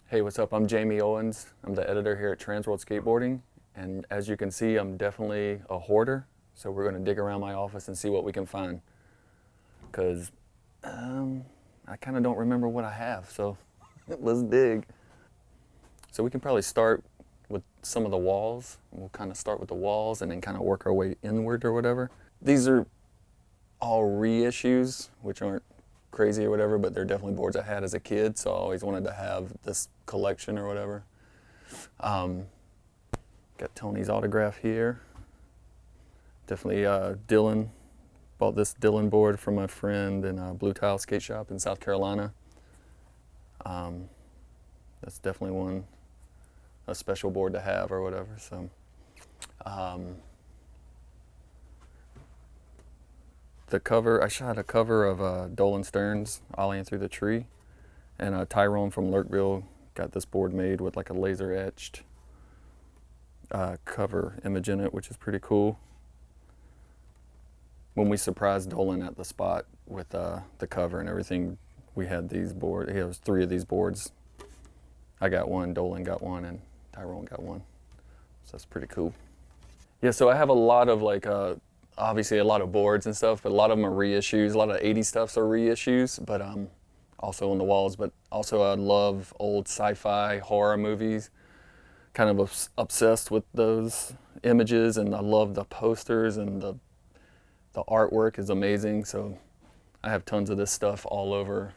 Hey, what's up? I'm Jaime Owens. I'm the editor here at Transworld SKATEboarding, and as you can see, I'm definitely a hoarder. So we're going to dig around my office and see what we can find, because I kind of don't remember what I have. So let's dig. So we can probably start with some of the walls. We'll kind of start with the walls and then kind of work our way inward or whatever. These are all reissues, which aren't crazy or whatever, but they're definitely boards I had as a kid, so I always wanted to have this collection or whatever. Got Tony's autograph here. Definitely Dylan. Bought this Dylan board from my friend in a Blue Tile skate shop in South Carolina. That's definitely a special board to have or whatever. So, the cover, I shot a cover of Dolan Stearns ollieing through the tree, and Tyrone from Lurkville got this board made with like a laser etched cover image in it, which is pretty cool. When we surprised Dolan at the spot with the cover and everything, we had these boards. He has 3 of these boards. I got one, Dolan got one, and Tyrone got one. So that's pretty cool. Yeah, so I have a lot of like, obviously a lot of boards and stuff, but a lot of them are reissues. A lot of 80s stuffs are reissues, but also on the walls. But also I love old sci-fi horror movies. Kind of obsessed with those images, and I love the posters, and the artwork is amazing. So I have tons of this stuff all over,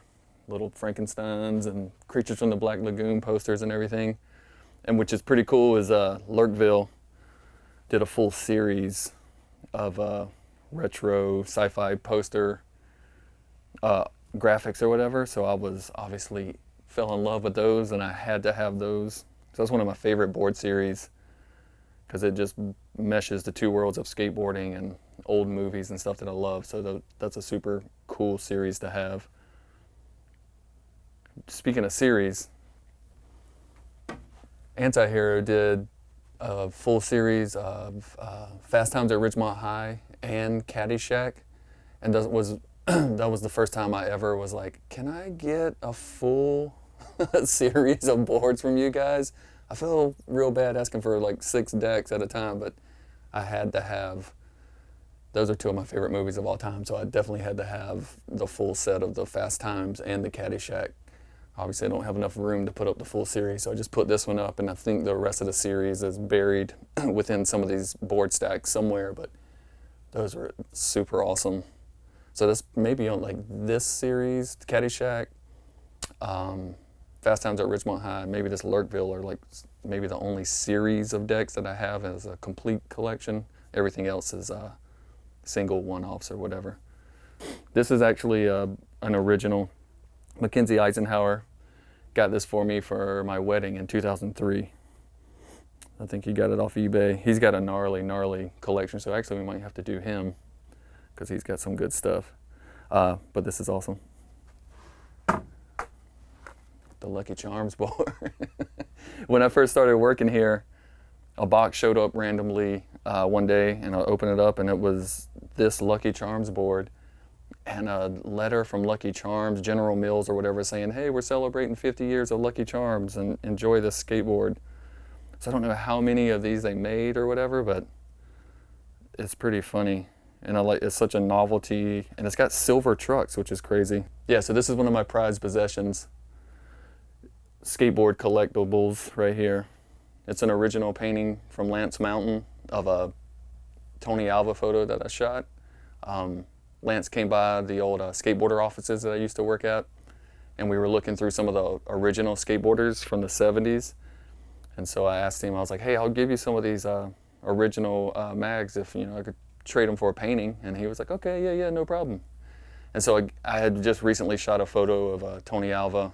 little Frankensteins and Creatures from the Black Lagoon posters and everything. And which is pretty cool is Lurkville did a full series of retro sci-fi poster graphics or whatever. So I was obviously fell in love with those, and I had to have those. So that's one of my favorite board series, because it just meshes the 2 worlds of skateboarding and old movies and stuff that I love. So that's a super cool series to have. Speaking of series, Antihero did a full series of Fast Times at Ridgemont High and Caddyshack, and that was the first time I ever was like, can I get a full series of boards from you guys? I feel real bad asking for like 6 decks at a time, but I had to have. Those are 2 of my favorite movies of all time, so I definitely had to have the full set of the Fast Times and the Caddyshack. Obviously, I don't have enough room to put up the full series, so I just put this one up, and I think the rest of the series is buried within some of these board stacks somewhere, but those were super awesome. So that's maybe on like this series, Caddyshack, Fast Times at Ridgemont High, maybe this Lurkville are like maybe the only series of decks that I have as a complete collection. Everything else is single one-offs or whatever. This is actually an original. Mackenzie Eisenhower got this for me for my wedding in 2003. I think he got it off eBay. He's got a gnarly collection, so actually we might have to do him, because he's got some good stuff. But this is awesome. The Lucky Charms board. When I first started working here, a box showed up randomly one day, and I opened it up, and it was this Lucky Charms board and a letter from Lucky Charms, General Mills or whatever, saying, hey, we're celebrating 50 years of Lucky Charms and enjoy this skateboard. So I don't know how many of these they made or whatever, but it's pretty funny. And it's such a novelty, and it's got silver trucks, which is crazy. Yeah, so this is one of my prized possessions. Skateboard collectibles right here. It's an original painting from Lance Mountain of a Tony Alva photo that I shot. Lance came by the old skateboarder offices that I used to work at, and we were looking through some of the original skateboarders from the 70s. And so I asked him, I was like, hey, I'll give you some of these original mags if I could trade them for a painting. And he was like, okay, yeah, no problem. And so I had just recently shot a photo of Tony Alva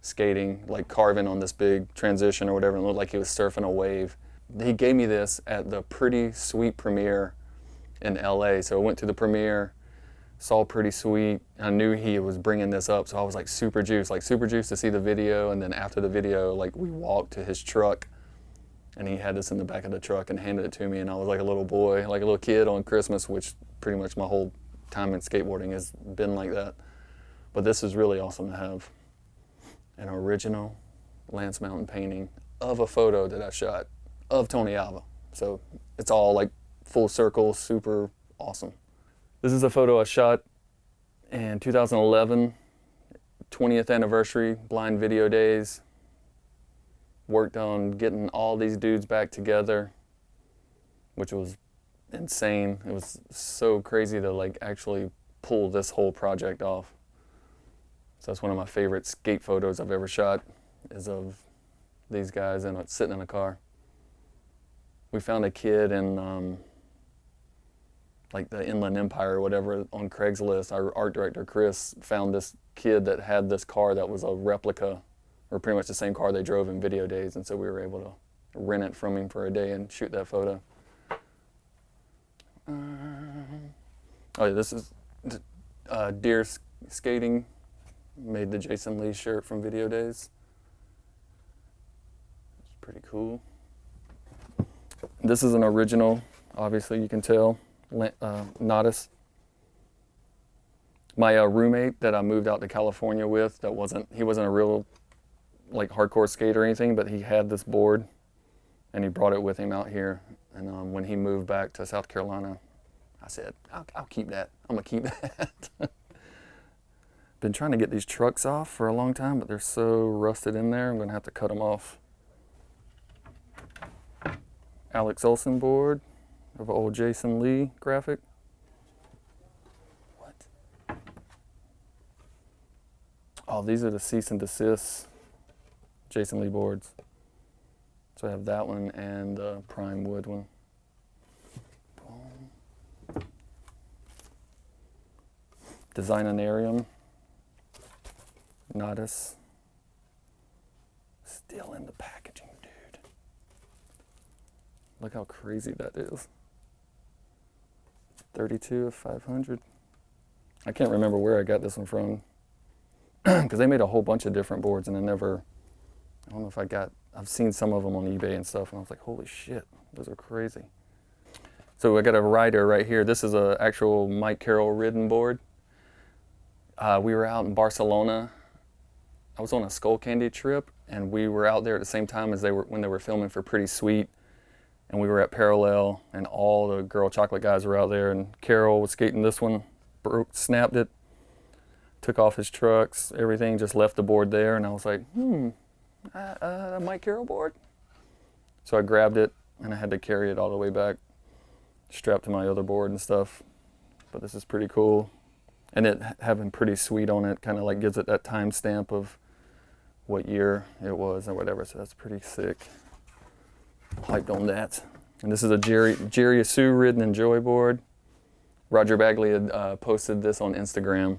skating, like carving on this big transition or whatever, and it looked like he was surfing a wave. He gave me this at the Pretty Sweet premiere in LA. So I went to the premiere, saw Pretty Sweet. I knew he was bringing this up, so I was like super juiced to see the video. And then after the video, like we walked to his truck, and he had this in the back of the truck and handed it to me. And I was like a little boy, like a little kid on Christmas, which pretty much my whole time in skateboarding has been like that. But this is really awesome to have. an original Lance Mountain painting of a photo that I shot of Tony Alva. So it's all like full circle, super awesome. This is a photo I shot in 2011, 20th anniversary, blind video days. Worked on getting all these dudes back together, which was insane. It was so crazy to like actually pull this whole project off. So that's one of my favorite skate photos I've ever shot, is of these guys sitting in a car. We found a kid in like the Inland Empire or whatever on Craigslist. Our art director, Chris, found this kid that had this car that was a replica, or pretty much the same car they drove in video days, and so we were able to rent it from him for a day and shoot that photo. Oh yeah, this is Deer Skating, made the Jason Lee shirt from video days. It's pretty cool. This is an original, obviously you can tell, Nadas. My roommate that I moved out to California with, he wasn't a real like hardcore skater or anything, but he had this board and he brought it with him out here. And when he moved back to South Carolina, I said, I'll keep that. I'm gonna keep that. Been trying to get these trucks off for a long time, but they're so rusted in there, I'm gonna have to cut them off. Alex Olson board of an old Jason Lee graphic. What? Oh, these are the cease and desist Jason Lee boards. So I have that one and the prime wood one. Boom. Designanarium. Nadas. Still in the packaging, dude. Look how crazy that is. 32 of 500. I can't remember where I got this one from, because they made a whole bunch of different boards, and I don't know if I've seen some of them on eBay and stuff, and I was like, holy shit, those are crazy. So I got a rider right here. This is an actual Mike Carroll ridden board. We were out in Barcelona. I was on a Skull Candy trip, and we were out there at the same time as when they were filming for Pretty Sweet. And we were at Parallel, and all the Girl Chocolate guys were out there, and Carroll was skating this one, snapped it, took off his trucks, everything, just left the board there, and I was like, a Mike Carroll board? So I grabbed it, and I had to carry it all the way back, strapped to my other board and stuff. But this is pretty cool. And it having Pretty Sweet on it kind of like gives it that time stamp of what year it was or whatever, so that's pretty sick. Hyped on that. And this is a Jerry Sue ridden and joy board. Roger Bagley had posted this on Instagram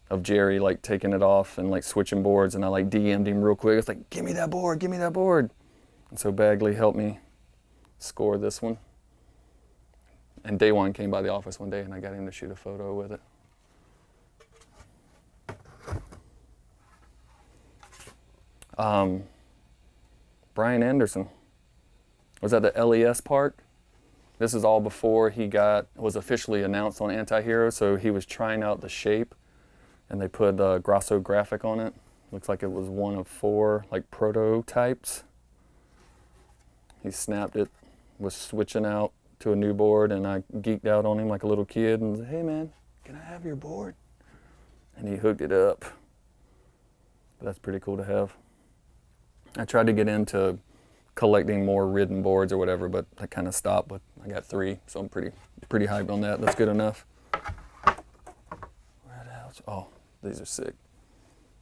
of Jerry like taking it off and like switching boards, and I like DM'd him real quick. It's like, give me that board, give me that board. And so Bagley helped me score this one. And Day One came by the office one day and I got him to shoot a photo with it. Brian Anderson was at the LES park. This is all before he was officially announced on Anti-Hero, so he was trying out the shape, and they put a Grosso graphic on it. Looks like it was one of 4 like prototypes. He snapped it, was switching out to a new board, and I geeked out on him like a little kid and said, hey man, can I have your board? And he hooked it up. But that's pretty cool to have. I tried to get into collecting more ridden boards or whatever, but I kind of stopped, but I got 3, so I'm pretty hyped on that. That's good enough. What else? Oh, these are sick.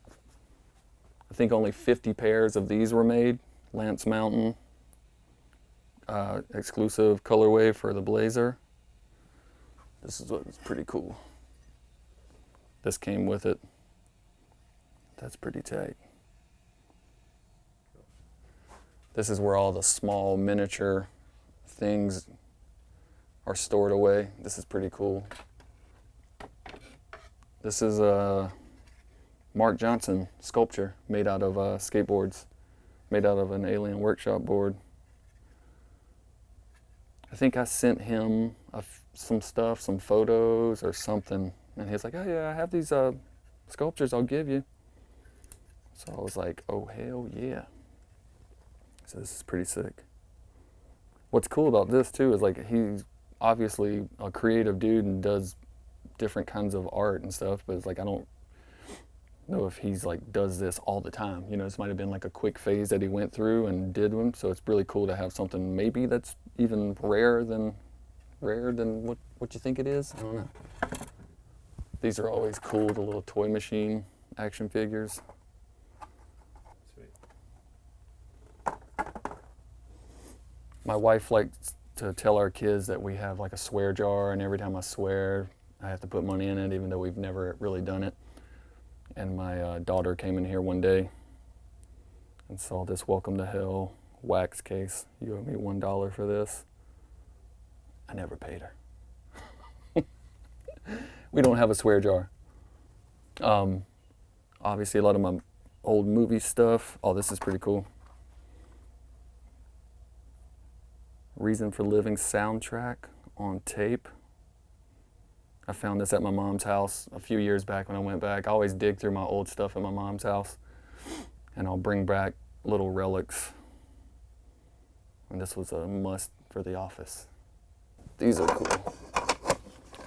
I think only 50 pairs of these were made. Lance Mountain, exclusive colorway for the Blazer. This is what's pretty cool. This came with it. That's pretty tight. This is where all the small miniature things are stored away. This is pretty cool. This is a Mark Johnson sculpture made out of skateboards, made out of an Alien Workshop board. I think I sent him some stuff, some photos or something, and he's like, oh yeah, I have these sculptures I'll give you. So I was like, oh, hell yeah. So this is pretty sick. What's cool about this too is like he's obviously a creative dude and does different kinds of art and stuff, but it's like I don't know if he's like does this all the time. You know, this might have been like a quick phase that he went through and did one. So it's really cool to have something maybe that's even rarer than what you think it is. I don't know. These are always cool, the little toy machine action figures. My wife likes to tell our kids that we have like a swear jar, and every time I swear, I have to put money in it, even though we've never really done it. And my daughter came in here one day and saw this Welcome to Hell wax case. You owe me $1 for this. I never paid her. We don't have a swear jar. Obviously, a lot of my old movie stuff. Oh, this is pretty cool. Reason for Living soundtrack on tape. I found this at my mom's house a few years back when I went back. I always dig through my old stuff at my mom's house, and I'll bring back little relics. And this was a must for the office. These are cool.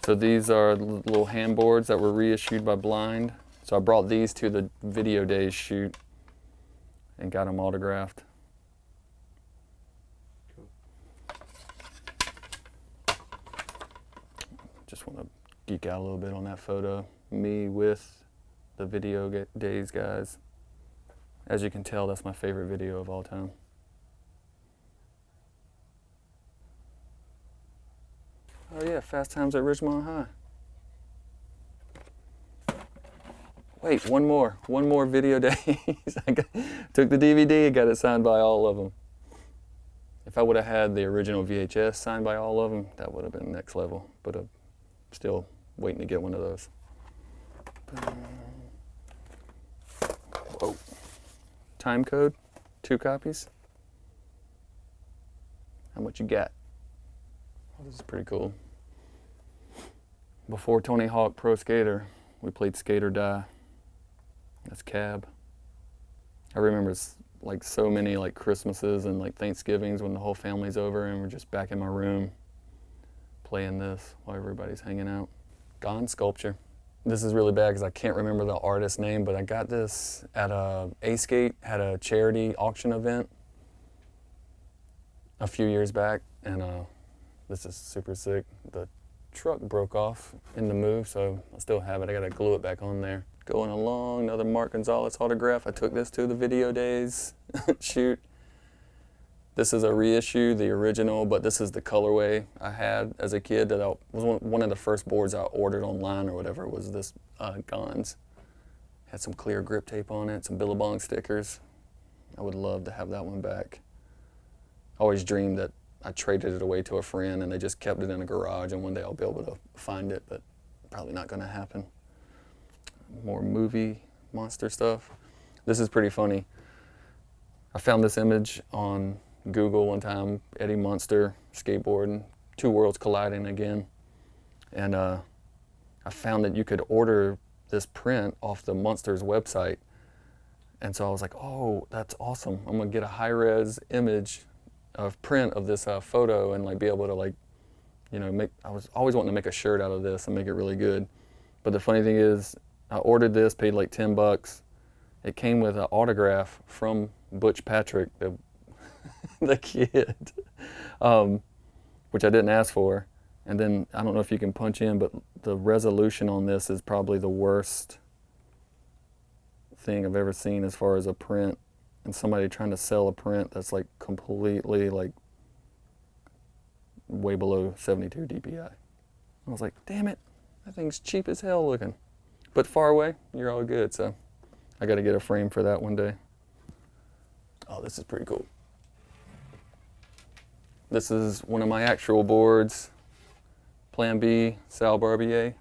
So these are little handboards that were reissued by Blind. So I brought these to the Video Days shoot and got them autographed. Just want to geek out a little bit on that photo. Me with the Video Days guys. As you can tell, that's my favorite video of all time. Oh yeah, Fast Times at Ridgemont High. Wait, one more Video Days. Took the DVD, got it signed by all of them. If I would have had the original VHS signed by all of them, that would have been next level. But still waiting to get one of those. Whoa. Time code, 2 copies. How much you got? Oh, this is pretty cool. Before Tony Hawk Pro Skater, we played Skate or Die. That's Cab. I remember like so many like Christmases and like Thanksgivings when the whole family's over and we're just back in my room playing this while everybody's hanging out. Gone sculpture. This is really bad because I can't remember the artist's name, but I got this at A-Skate, had a charity auction event a few years back, and this is super sick. The truck broke off in the move, so I still have it. I gotta glue it back on there. Going along, another Mark Gonzalez autograph. I took this to the Video Days shoot. This is a reissue, the original, but this is the colorway I had as a kid. That was one of the first boards I ordered online or whatever, was this Gons. Had some clear grip tape on it, some Billabong stickers. I would love to have that one back. I always dreamed that I traded it away to a friend and they just kept it in a garage and one day I'll be able to find it, but probably not gonna happen. More movie monster stuff. This is pretty funny. I found this image on Google one time, Eddie Munster skateboarding, two worlds colliding again. And I found that you could order this print off the Munster's website. And so I was like, oh, that's awesome. I'm gonna get a high-res image of print of this photo and like be able to like, you know, I was always wanting to make a shirt out of this and make it really good. But the funny thing is, I ordered this, paid like $10. It came with an autograph from Butch Patrick, the kid, which I didn't ask for. And then I don't know if you can punch in, but the resolution on this is probably the worst thing I've ever seen as far as a print. And somebody trying to sell a print that's like completely like way below 72 DPI. I was like, damn it, that thing's cheap as hell looking. But far away, you're all good, so I gotta get a frame for that one day. Oh, this is pretty cool. This is one of my actual boards, Plan B, Sal Barbier.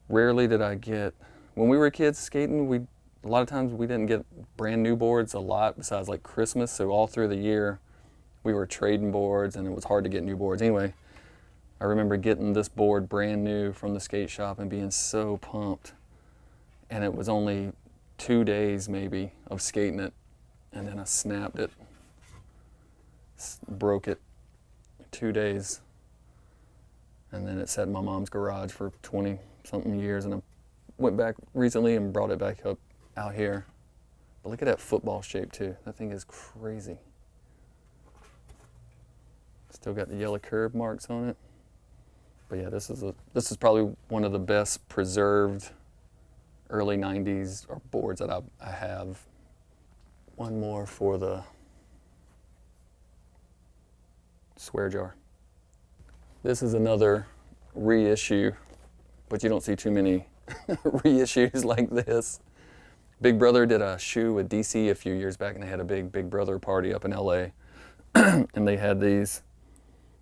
Rarely did I get, when we were kids skating, a lot of times we didn't get brand new boards a lot besides like Christmas, so all through the year we were trading boards and it was hard to get new boards. Anyway, I remember getting this board brand new from the skate shop and being so pumped. and it was only 2 days maybe of skating it, and then I snapped it, broke it. 2 days, and then it sat in my mom's garage for 20 something years, and I went back recently and brought it back up out here. But look at that football shape too. That thing is crazy. Still got the yellow curb marks on it. But yeah, this is probably one of the best preserved early 90s boards that I have. One more for the swear jar. This is another reissue, but you don't see too many reissues like this. Big Brother did a shoe with DC a few years back, and they had a Big Brother party up in LA, and they had these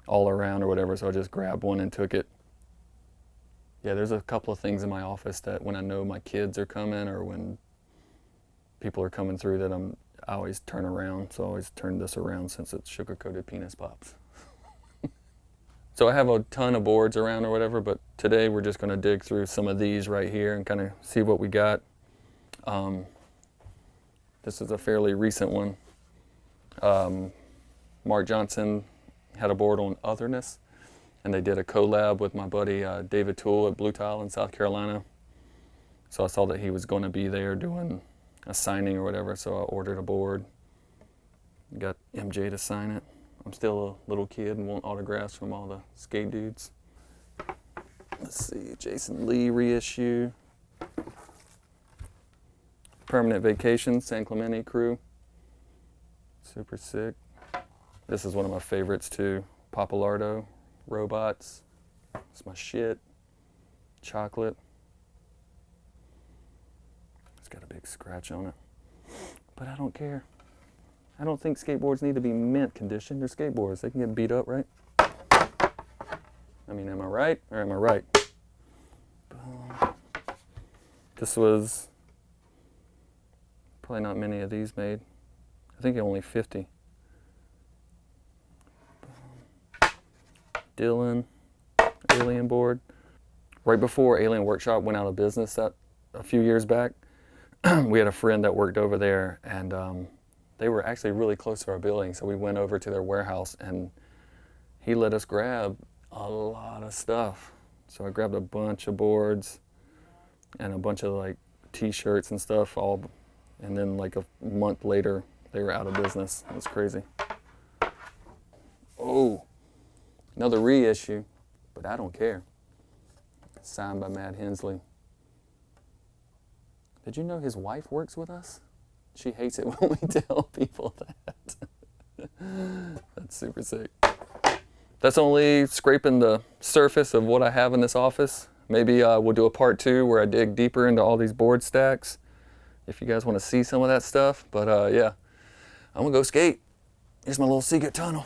all around or whatever, so I just grabbed one and took it. Yeah, there's a couple of things in my office that when I know my kids are coming or when people are coming through that I always turn around, so I always turn this around since it's sugar-coated penis pops. So I have a ton of boards around or whatever, but today we're just going to dig through some of these right here and kind of see what we got. This is a fairly recent one. Mark Johnson had a board on otherness, and they did a collab with my buddy David Toole at Blue Tile in South Carolina. So I saw that he was going to be there doing a signing or whatever, so I ordered a board. Got MJ to sign it. I'm still a little kid and want autographs from all the skate dudes. Let's see, Jason Lee reissue. Permanent Vacation, San Clemente crew. Super sick. This is one of my favorites too. Papalardo, Robots. It's my shit. Chocolate. It's got a big scratch on it, but I don't care. I don't think skateboards need to be mint condition. They're skateboards. They can get beat up, right? I mean, am I right or am I right? This was probably not many of these made. I think only 50. Dylan, Alien board. Right before Alien Workshop went out of business a few years back, we had a friend that worked over there, and they were actually really close to our building, so we went over to their warehouse and he let us grab a lot of stuff. So I grabbed a bunch of boards and a bunch of like t-shirts and stuff, and then like a month later they were out of business. It was crazy. Oh, another reissue, but I don't care. Signed by Matt Hensley. Did you know his wife works with us? She hates it when we tell people that. That's super sick. That's only scraping the surface of what I have in this office. Maybe we'll do a part 2 where I dig deeper into all these board stacks if you guys want to see some of that stuff. But yeah, I'm gonna go skate. Here's my little secret tunnel.